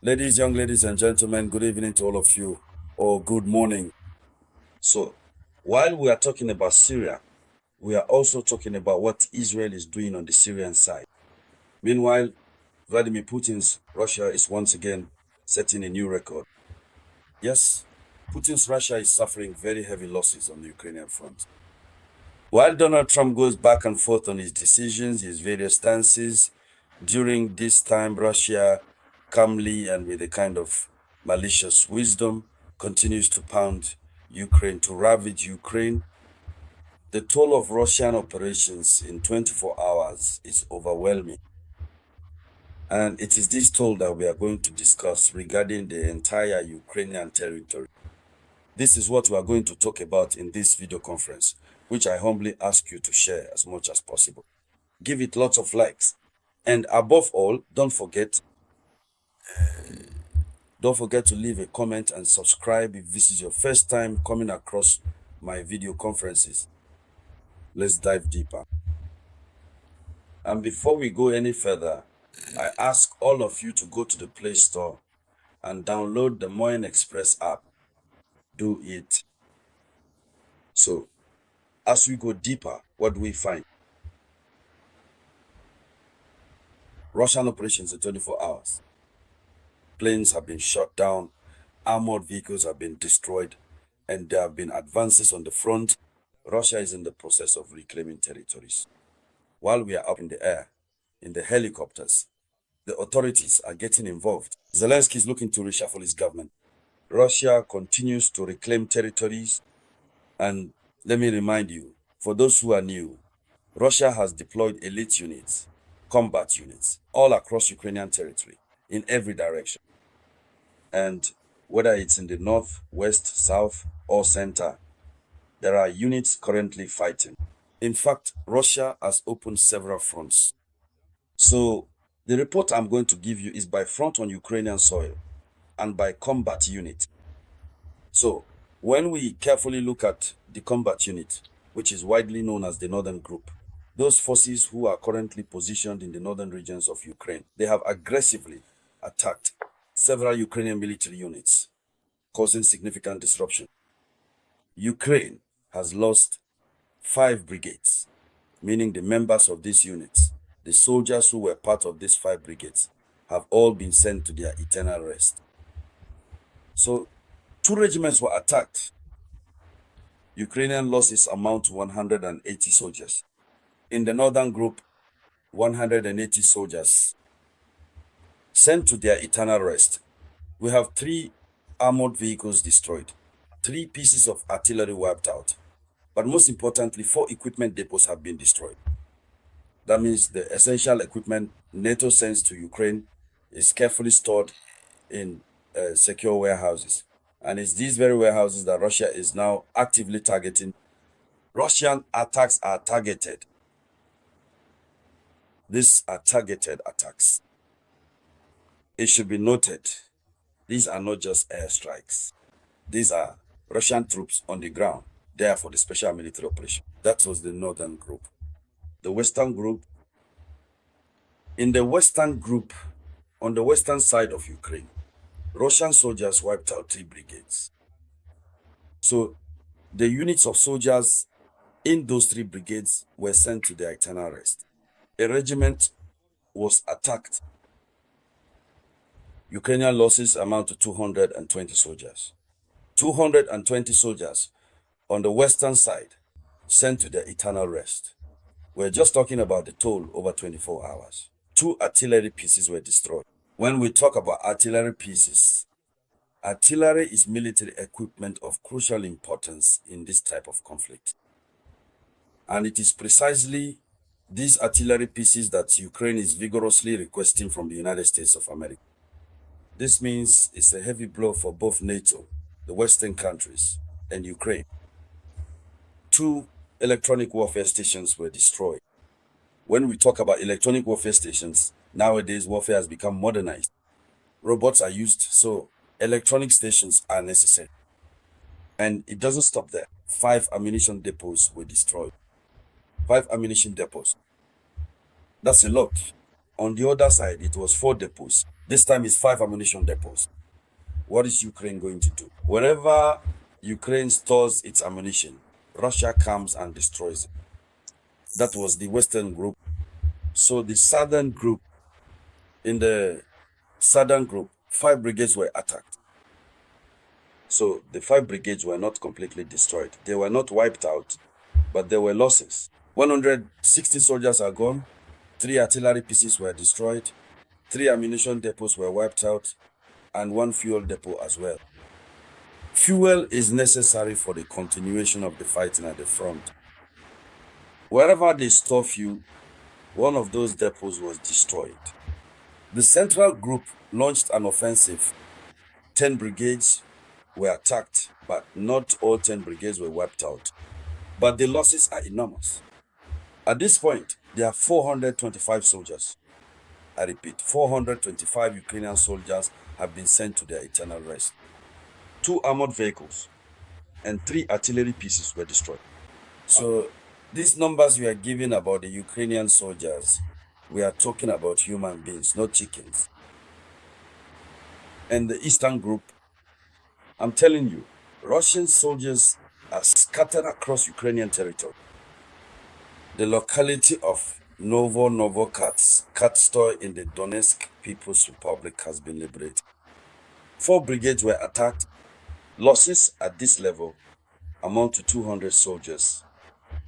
Young ladies and gentlemen, good evening to all of you, or good morning. So, while we are talking about Syria, we are also talking about what Israel is doing on the Syrian side. Meanwhile, Vladimir Putin's Russia is once again setting a new record. Yes, Putin's Russia is suffering very heavy losses on the Ukrainian front. While Donald Trump goes back and forth on his decisions, his various stances, during this time, Russia calmly and with a kind of malicious wisdom continues to pound Ukraine, to ravage Ukraine. The toll of Russian operations in 24 hours is overwhelming. And it is this toll that we are going to discuss regarding the entire Ukrainian territory. This is what we are going to talk about in this video conference, which I humbly ask you to share as much as possible. Give it lots of likes. And above all, don't forget to leave a comment and subscribe if this is your first time coming across my video conferences. Let's dive deeper. And before we go any further, I ask all of you to go to the Play Store and download the Moyen Express app. Do it. So, as we go deeper, what do we find? Russian operations in 24 hours. Planes have been shot down, armored vehicles have been destroyed, and there have been advances on the front. Russia is in the process of reclaiming territories. While we are up in the air, in the helicopters, the authorities are getting involved. Zelensky is looking to reshuffle his government. Russia continues to reclaim territories. And let me remind you, for those who are new, Russia has deployed elite units, combat units, all across Ukrainian territory, in every direction. And whether it's in the north, west, south, or center, there are units currently fighting. In fact, Russia has opened several fronts. So the report I'm going to give you is by front on Ukrainian soil and by combat unit. So when we carefully look at the combat unit, which is widely known as the Northern Group, those forces who are currently positioned in the northern regions of Ukraine, they have aggressively attacked several Ukrainian military units, causing significant disruption. Ukraine has lost 5 brigades, meaning the members of these units, the soldiers who were part of these 5 brigades, have all been sent to their eternal rest. So 2 regiments were attacked. Ukrainian losses amount to 180 soldiers. In the northern group, 180 soldiers sent to their eternal rest. We have 3 armored vehicles destroyed, 3 pieces of artillery wiped out, but most importantly, 4 equipment depots have been destroyed. That means the essential equipment NATO sends to Ukraine is carefully stored in secure warehouses. And it's these very warehouses that Russia is now actively targeting. Russian attacks are targeted. These are targeted attacks. It should be noted, these are not just airstrikes. These are Russian troops on the ground, there for the special military operation. That was the northern group. The western group, in the western group, on the western side of Ukraine, Russian soldiers wiped out 3 brigades. So the units of soldiers in those 3 brigades were sent to their eternal rest. A regiment was attacked. Ukrainian losses amount to 220 soldiers. 220 soldiers on the western side sent to their eternal rest. We're just talking about the toll over 24 hours. 2 artillery pieces were destroyed. When we talk about artillery pieces, artillery is military equipment of crucial importance in this type of conflict. And it is precisely these artillery pieces that Ukraine is vigorously requesting from the United States of America. This means it's a heavy blow for both NATO, the Western countries, and Ukraine. 2 electronic warfare stations were destroyed. When we talk about electronic warfare stations, nowadays warfare has become modernized. Robots are used, so electronic stations are necessary. And it doesn't stop there. 5 ammunition depots were destroyed. 5 ammunition depots. That's a lot. On the other side, it was 4 depots. This time it's 5 ammunition depots. What is Ukraine going to do? Wherever Ukraine stores its ammunition, Russia comes and destroys it. That was the Western group. So the Southern group, in the Southern group, 5 brigades were attacked. So the 5 brigades were not completely destroyed. They were not wiped out, but there were losses. 160 soldiers are gone, 3 artillery pieces were destroyed, 3 ammunition depots were wiped out, and 1 fuel depot as well. Fuel is necessary for the continuation of the fighting at the front. Wherever they store fuel, one of those depots was destroyed. The Central Group launched an offensive. 10 brigades were attacked, but not all 10 brigades were wiped out. But the losses are enormous. At this point, there are 425 soldiers. I repeat, 425 Ukrainian soldiers have been sent to their eternal rest. 2 armored vehicles and 3 artillery pieces were destroyed. So these numbers we are giving about the Ukrainian soldiers, we are talking about human beings, not chickens. And the Eastern Group, I'm telling you, Russian soldiers are scattered across Ukrainian territory. The locality of Novo cat store in the Donetsk People's Republic has been liberated. 4 brigades were attacked. Losses at this level amount to 200 soldiers,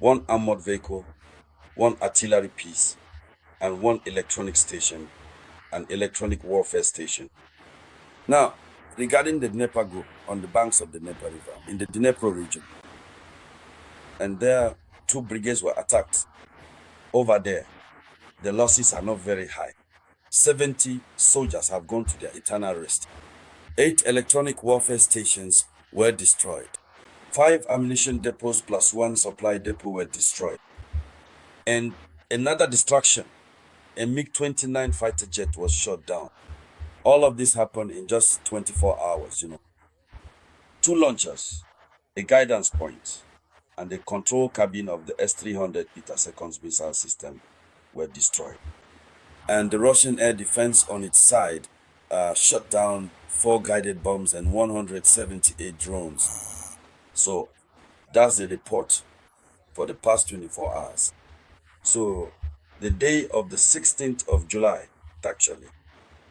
1 armored vehicle, 1 artillery piece, and 1 electronic station, an electronic warfare station. Now, regarding the Dnieper group on the banks of the Dnieper River, in the Dnieper region, and there 2 brigades were attacked. Over there, the losses are not very high. 70 soldiers have gone to their eternal rest. 8 electronic warfare stations were destroyed. 5 ammunition depots plus 1 supply depot were destroyed. And another destruction, a MiG-29 fighter jet was shot down. All of this happened in just 24 hours, 2 launchers, a guidance point, and the control cabin of the S-300 Peter-Seconds missile system were destroyed. And the Russian air defense on its side shot down 4 guided bombs and 178 drones. So that's the report for the past 24 hours. So the day of the 16th of July, actually,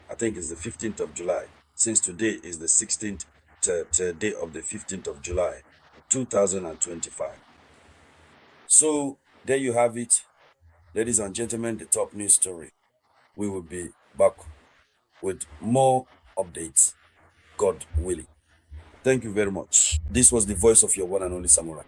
I think it's the 15th of July, since today is the 16th day of the 15th of July, 2025. So there you have it, ladies and gentlemen, the top news story. We will be back with more updates, God willing. Thank you very much. This was the voice of your one and only Samurai.